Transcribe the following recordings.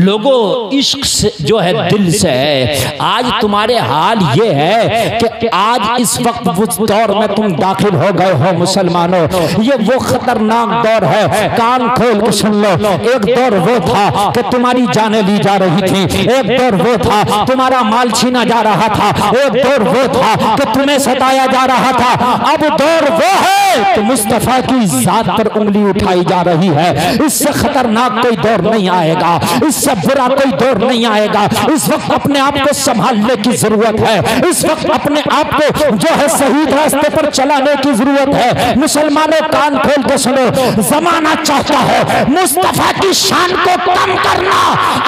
लोगों इश्क से जो है दिल से है। आज तुम्हारे हाल ये है कि आज इस वक्त उस दौर में तुम दाखिल हो गए हो मुसलमानों। ये वो खतरनाक दौर है, कान खोल के सुन लो। एक दौर वो था कि तुम्हारी जानें ली जा रही थी, एक दौर वो था तुम्हारा माल छीना जा रहा था, एक दौर वो था कि तुम्हें सताया जा रहा था। अब दौर वो है कि मुस्तफा की जात पर उंगली उठाई जा रही है। इससे खतरनाक कोई दौर नहीं आएगा, इससे बुरा कोई दौर नहीं आएगा। इस वक्त अपने आप को संभालने की जरूरत है, इस वक्त अपने आप को जो है सही रास्ते पर चलाने की जरूरत है। मुसलमानों कान खोल के सुनो, जमाना चाहता है मुस्तफा की शान को कम करना,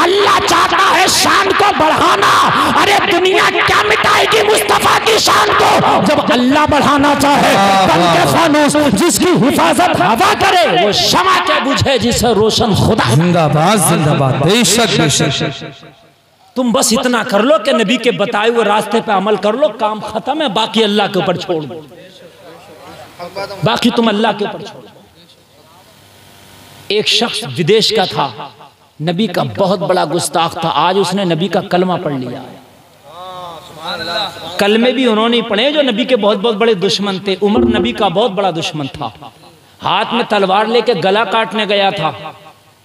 अल्लाह चाहता है शान को बढ़ाना। अरे दुनिया क्या मिटाएगी मुस्तफा की शान को जब अल्लाह बढ़ाना चाहे। फानूस जिसकी हिफाजत हवा करे वो शमा के बुझे जिसे रोशन खुदा। जिंदाबाद जिंदाबाद, बेशक बेशक। तुम बस इतना कर लो कि नबी के बताए हुए रास्ते पे अमल कर लो, काम खत्म है। बाकी अल्लाह के ऊपर छोड़ दो, बाकी तुम अल्लाह के ऊपर छोड़ दो। एक शख्स विदेश का था, नबी का बहुत बड़ा गुस्ताख था। आज उसने नबी का कलमा पढ़ लिया। कलमे भी उन्होंने पढ़े जो नबी के बहुत बहुत बड़े दुश्मन थे। उमर नबी का बहुत बड़ा दुश्मन था, हाथ में तलवार लेके गला काटने गया था,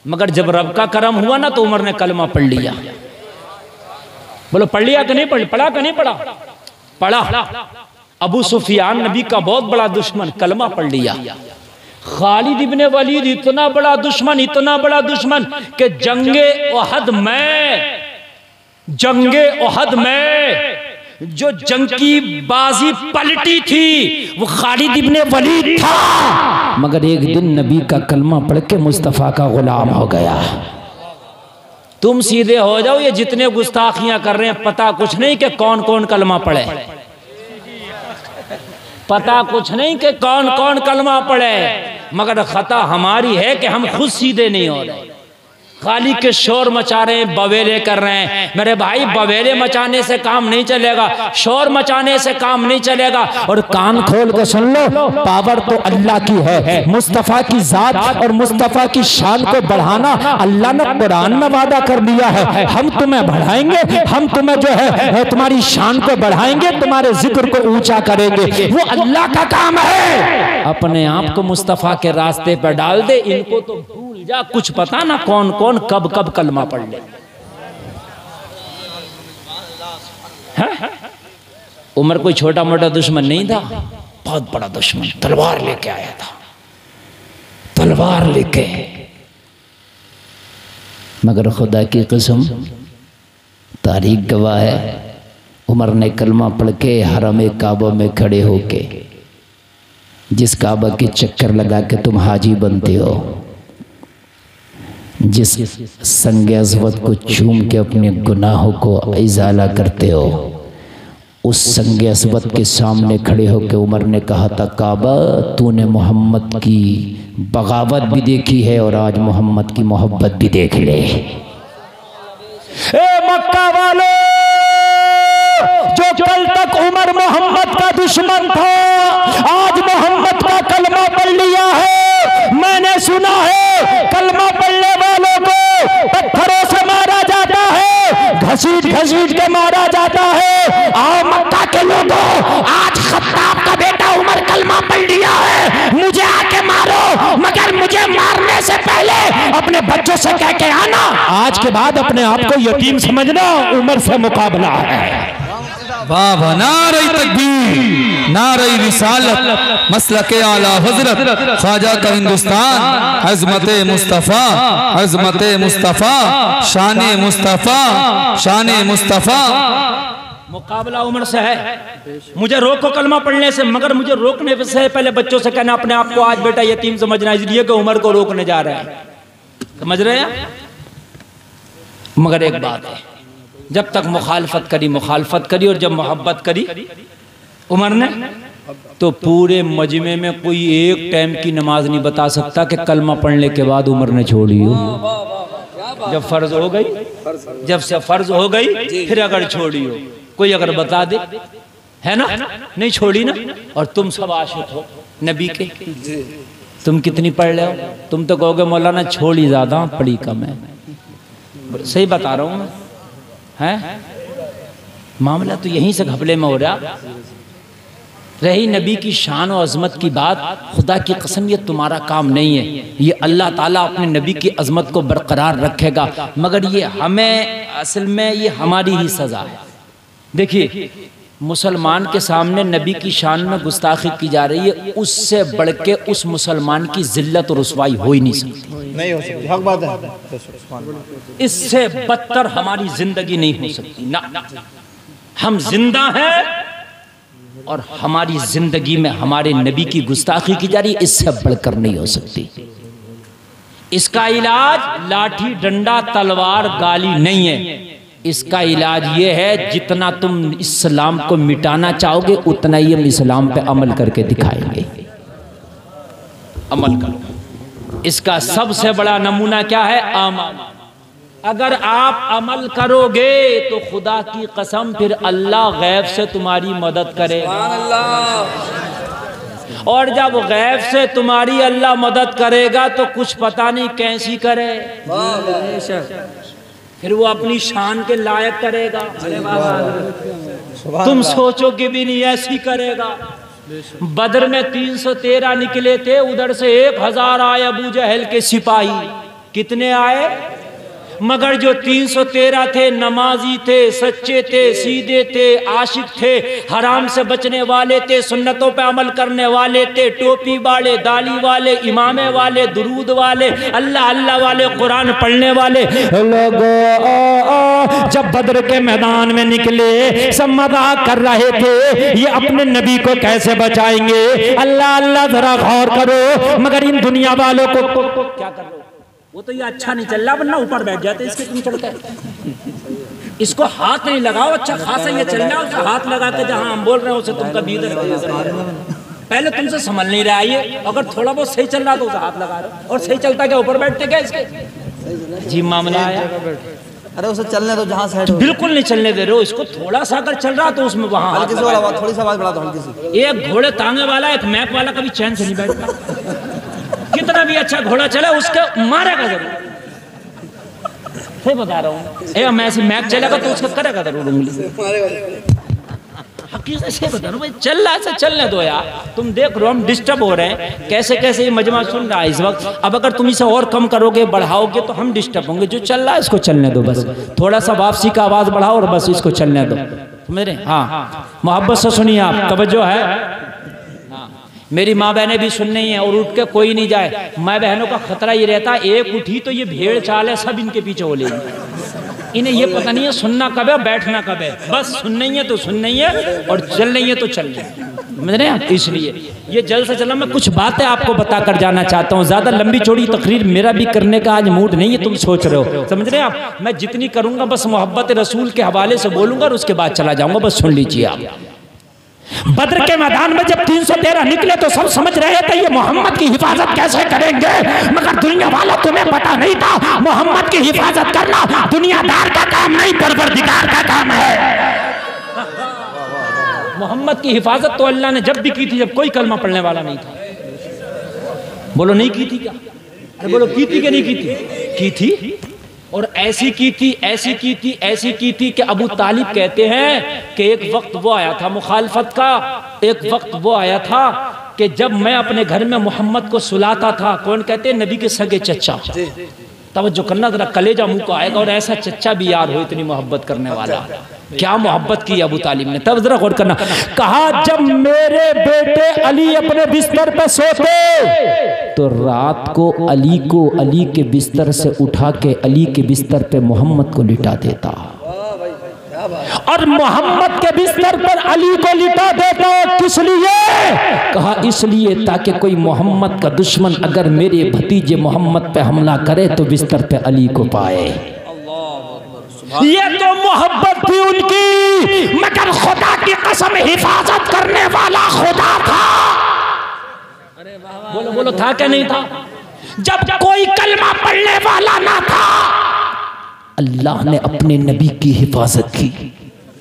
मगर जब रब का करम हुआ ना तो उमर ने कलमा पढ़ लिया। बोलो पढ़ लिया कि नहीं पढ़ा कि नहीं पढ़ा? पढ़ा। अबू सुफियान नबी का बहुत बड़ा दुश्मन, कलमा पढ़ लिया। खालिद इब्ने वलीद इतना बड़ा दुश्मन, इतना बड़ा दुश्मन कि जंगे ओहद में जो जंग की बाजी पलटी थी वो खालिद इब्ने वलीद था, मगर एक दिन नबी का कलमा पढ़ के मुस्तफा का गुलाम हो गया। तुम सीधे हो जाओ, ये जितने गुस्ताखियां कर रहे हैं पता कुछ नहीं कि कौन कौन कलमा पढ़े, पता कुछ नहीं कि कौन कौन कलमा पढ़े, मगर खता हमारी है कि हम खुद सीधे नहीं हो रहे। खाली के शोर मचा रहे हैं, बवेले कर रहे हैं। मेरे भाई बवेले मचाने से काम नहीं चलेगा, शोर मचाने से काम नहीं चलेगा। और कान खोल के सुन लो, पावर तो अल्लाह की है। मुस्तफा की जात और मुस्तफा की शान को बढ़ाना अल्लाह ने कुरान में वादा कर दिया है। हम तुम्हें बढ़ाएंगे, हम तुम्हें जो है तुम्हारी शान को बढ़ाएंगे, तुम्हारे जिक्र को ऊंचा करेंगे। वो अल्लाह का काम है। अपने आप को मुस्तफा के रास्ते पर डाल दे, इनको तो भूल जा, कुछ पता ना कौन कौन कब कब कलमा पढ़ ले। उमर कोई छोटा मोटा दुश्मन नहीं था, बहुत बड़ा दुश्मन। तलवार लेके आया था, तलवार लेके। मगर खुदा की कसम, तारीख गवाह है, उमर ने कलमा पढ़ के हरम काबा में खड़े होके, जिस काबा के चक्कर लगा के तुम हाजी बनते हो, जिस संग अज़वत को चूम के अपने गुनाहों को इज़ाला करते हो, उस संग अज़वत के सामने खड़े होकर उमर ने कहा था, काबा तूने मोहम्मद की बगावत भी देखी है और आज मोहम्मद की मोहब्बत भी देख ले। ए मक्का वालों, जो कल तक उमर मोहम्मद का दुश्मन था, आज मोहम्मद का कलमा पढ़ लिया है। मैंने सुना है कलमा पढ़ने वालों को पत्थरों से मारा जाता है, घसीट घसीट के मारा जाता है। आओ मक्का के लोगों, आज खत्ताब का बेटा उमर कलमा पढ़ लिया है, मुझे आके मारो, मगर मुझे मारने से पहले अपने बच्चों से कह के आना, आज के बाद अपने आप को यतीम समझना, उमर से मुकाबला है। वाह वाह, नारे तकबीर, नारे रिसालत, मसलके आला हजरत ख्वाजा का हिंदुस्तान, अज़मते मुस्तफ़ा, अज़मते मुस्तफ़ा, शाने मुस्तफ़ा, शाने मुस्तफ़ा। मुकाबला उमर से है। मुझे रोको कलमा पढ़ने से, मगर मुझे रोकने से पहले बच्चों से कहना अपने आप को आज बेटा यतीम समझना, इसलिए कि उमर को रोकने जा रहे हैं। समझ रहे हैं? मगर एक बात है, जब तक मुखालफत करी और जब मोहब्बत करी उमर ने, तो पूरे मजमे में कोई एक टाइम की नमाज नहीं बता सकता कि कलमा पढ़ने के बाद उमर ने छोड़ी हो। जब फर्ज हो गई, जब से फर्ज हो गई, फिर अगर छोड़ी हो, कोई अगर बता दे, है ना, नहीं छोड़ी ना। और तुम सब आशिक हो नबी के, तुम कितनी पढ़ रहे हो? तुम तो कहोगे मौलाना छोड़ी ज्यादा पढ़ी कम है। सही बता रहा हूँ मैं, है मामला तो यहीं से घपले में हो रहा। रही नबी की शान और अजमत की बात, खुदा की कसम ये तुम्हारा काम नहीं है, ये अल्लाह ताला अपने नबी की अजमत को बरकरार रखेगा, मगर ये हमें असल में ये हमारी ही सज़ा है। देखिए मुसलमान के सामने नबी की शान में गुस्ताखी की जा रही है, उससे बढ़ के उस मुसलमान की जिल्लत और रुसवाई हो ही नहीं सकती, नहीं हो सकती, हक बात है। इससे बदतर हमारी जिंदगी नहीं हो सकती ना। हम जिंदा हैं और हमारी जिंदगी में हमारे नबी की गुस्ताखी की जा रही है, इससे बढ़कर नहीं हो सकती। इसका इलाज लाठी डंडा तलवार गाली नहीं है, इसका इलाज ये है जितना तुम इस्लाम को मिटाना चाहोगे उतना ही हम इस्लाम पे अमल करके दिखाएंगे। अमल करो। इसका सबसे बड़ा नमूना क्या है? अमल। अगर आप अमल करोगे तो खुदा की कसम फिर अल्लाह गैब से तुम्हारी मदद करेगा। और जब गैब से तुम्हारी अल्लाह मदद करेगा तो कुछ पता नहीं कैसी करे, फिर वो अपनी शान के लायक करेगा, तुम सोचोगे भी नहीं ऐसी करेगा। बदर में 313 निकले थे, उधर से 1000 आए अबू जहल के सिपाही। कितने आए? मगर जो 313 थे नमाजी थे, सच्चे थे, सीधे थे, आशिक थे, हराम से बचने वाले थे, सुन्नतों पे अमल करने वाले थे, टोपी वाले, दाली वाले, इमामे वाले, दुरूद वाले, अल्लाह अल्लाह वाले, कुरान पढ़ने वाले लोगों जब बद्र के मैदान में निकले सब मजाक कर रहे थे, ये अपने नबी को कैसे बचाएंगे। अल्लाह अल्लाह जरा गौर करो, मगर इन दुनिया वालों को क्या कर लो, वो तो ये अच्छा नहीं चल रहा वरना ऊपर बैठ जाते इसके, तुम चढ़कर इसको हाथ नहीं लगाओ, अच्छा खासा ये चल रहा है, उसका हाथ लगा के जहां हम बोल रहे हैं उसे तुम कभी इधर पहले तुमसे समझ नहीं रहा है ये, अगर थोड़ा बहुत सही चल रहा तो उसे हाथ लगा रहे, और सही चलता क्या ऊपर बैठते क्या इसके? जी मामला आया। अरे उसे चलने दो जहाँ से बिल्कुल नहीं चलने दे रहे हो इसको, थोड़ा सा अगर चल रहा तो उसमें वहां थोड़ी सी आवाज बढ़ा दो, हल्की सी। एक घोड़े तांगे वाला एक मैप वाला कभी चैन से नहीं बैठता, कितना भी अच्छा घोड़ा चले उसके मारेगा जरूर। सही बता रहा हूँ, मैं ऐसी मैप चलेगा तो उसका करेगा जरूर उंगली। हकीकत से बता रहा हूँ भाई, चल रहा है चलने दो यार, तुम देख रहे हो हम डिस्टर्ब हो रहे हैं, कैसे कैसे ये मजमा सुन रहा है इस वक्त। अब अगर तुम इसे और कम करोगे बढ़ाओगे तो हम डिस्टर्ब होंगे। जो चल रहा है इसको चलने दो, बस थोड़ा सा वापसी का आवाज बढ़ाओ और बस इसको चलने दो। मेरे हाँ मोहब्बत से सुनिए आप, तवज्जो है। मेरी माँ बहनें भी सुन रही हैं और उठ के कोई नहीं जाए, माँ बहनों का खतरा ये रहता है एक उठी तो ये भेड़ चाल है सब इनके पीछे हो लेगी, इन्हें ये पता नहीं है सुनना कब है बैठना कब है, बस सुनना ही है तो सुनना ही है और चल नहीं है तो चल रही है, समझ रहे हैं। इसलिए ये जल्द से जल्द मैं कुछ बातें आपको बता कर जाना चाहता हूँ, ज्यादा लंबी चौड़ी तकरीर मेरा भी करने का आज मूड नहीं है, तुम सोच रहे हो, समझ रहे हैं आप। मैं जितनी करूंगा बस मोहब्बत रसूल के हवाले से बोलूंगा और उसके बाद चला जाऊंगा, बस सुन लीजिए आप। बद्र के मैदान में जब 313 निकले तो सब समझ रहे थे ये मोहम्मद की हिफाजत कैसे करेंगे, मगर दुनिया वाला तुम्हें पता नहीं था मोहम्मद की हिफाजत करना दुनियादार का काम नहीं परवरदिगार का काम है। मोहम्मद की हिफाजत तो अल्लाह ने जब भी की थी जब कोई कलमा पढ़ने वाला नहीं था। बोलो नहीं की थी क्या? बोलो की थी कि नहीं की थी? की थी, और ऐसी की थी, ऐसी की थी, ऐसी की थी कि अबू तालिब कहते हैं कि एक वक्त वो आया था मुखालफत का, एक वक्त वो आया था कि जब मैं अपने घर में मोहम्मद को सुलाता था। कौन कहते हैं? नबी के सगे चचा। तवज्जो करना जरा, कलेजा मुंह को आएगा, और ऐसा चचा भी यार हो इतनी मोहब्बत करने वाला। क्या मोहब्बत की अबू तालिब ने, तब जरा गौर करना। कहा जब मेरे बेटे अली अपने बिस्तर पे सोते तो रात को अली के बिस्तर से उठा के अली के बिस्तर पे मोहम्मद को लिटा देता, और मोहम्मद के बिस्तर पर अली को लिटा देता। किस लिए? कहा इसलिए ताकि कोई मोहम्मद का दुश्मन अगर मेरे भतीजे मोहम्मद पे हमला करे तो बिस्तर पे अली को पाए। ये तो मोहब्बत थी उनकी, मगर खुदा की कसम हिफाजत करने वाला खुदा था। बोलो बोलो, था क्या नहीं था? जब कोई कलमा पढ़ने वाला ना था अल्लाह ने अपने नबी की हिफाजत की।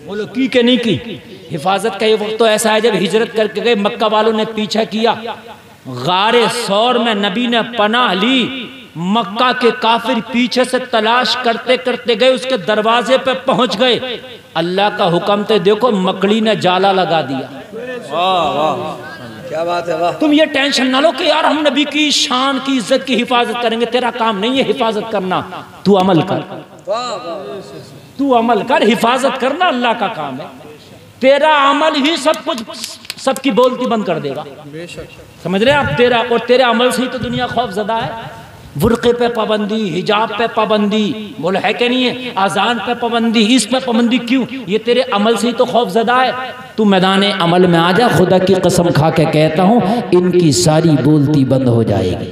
बोलो की के नहीं की? हिफाजत का ये वक्त तो ऐसा है जब हिजरत करके गए, मक्का वालों ने पीछा किया, गारे सौर में नबी ने पनाह ली, मक्का के काफिर पीछे से तलाश करते करते गए, उसके दरवाजे पे पहुंच गए। अल्लाह का हुक्म थे, देखो मकड़ी ने जाला लगा दिया। वाह वाह, क्या बात है, वाह। तुम ये टेंशन ना लो कि यार हम नबी की शान की इज्जत की हिफाजत करेंगे, तेरा काम नहीं है हिफाजत करना, तू अमल कर, तू अमल कर, हिफाजत करना अल्लाह का काम है। तेरा अमल ही सब कुछ, सबकी बोलती बंद कर देगा, समझ रहे आप? तेरा और तेरे अमल से ही तो दुनिया खौफजदा है। बुर्के पे पाबंदी, हिजाब पे पाबंदी, बोले है कि नहीं है? आजान पे पाबंदी, इस पे पाबंदी, क्यों? ये तेरे अमल से ही तो खौफजदा है। तू मैदान अमल में आ जा, खुदा की कसम खा के कहता हूं इनकी सारी बोलती बंद हो जाएगी।